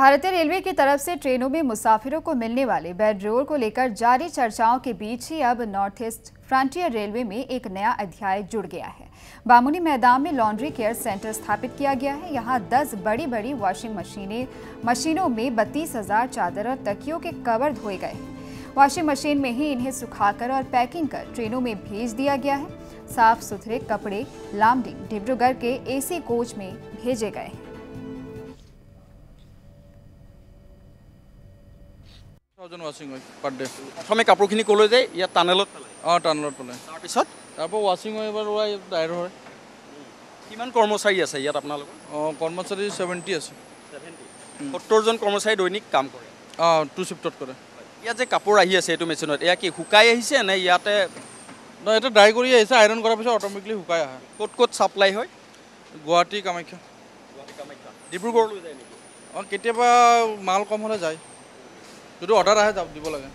भारतीय रेलवे की तरफ से ट्रेनों में मुसाफिरों को मिलने वाले बेड रोल को लेकर जारी चर्चाओं के बीच ही अब नॉर्थ ईस्ट फ्रंटियर रेलवे में एक नया अध्याय जुड़ गया है। बामुनी मैदान में लॉन्ड्री केयर सेंटर स्थापित किया गया है। यहाँ 10 बड़ी वॉशिंग मशीनों में 32,000 चादर और तकियों के कवर धोए गए हैं। वॉशिंग मशीन में ही इन्हें सुखाकर और पैकिंग कर ट्रेनों में भेज दिया गया है। साफ सुथरे कपड़े लामडिंग डिब्रूगढ़ के AC कोच में भेजे गए हैं। वाशिंग पर डे प्रथमे कापोरखिनि कলৈ যায় ইয়াত টানেলত টানেলত পেলাই তাৰপিছত वाशिंग एबार ওলাই ডাইৰ হয় কিমান কৰ্মচাৰী আছে ইয়াত আপোনালোকৰ কৰ্মচাৰী 70 আছে 70 জন কৰ্মচাৰী দৈনিক কাম কৰে 2 শিফটত কৰে ইয়াত যে কাপোৰ আহি আছে এটো মেচিনত এয়া কি শুকাই আহিছে নে ইয়াতে না এটা ড্ৰাই কৰি আহিছে আইৰন কৰাৰ পিছত অটোমেটিকলি শুকাই আহে ক'ত সাপ্লাই হয় গুৱাহাটী কামাখ্যা ডিব্ৰুগড়লৈ যায় নেকি কেতিয়াবা মাল কম হ'লে যায় যদি অৰ্ডাৰ আহে যাব দিব লাগে।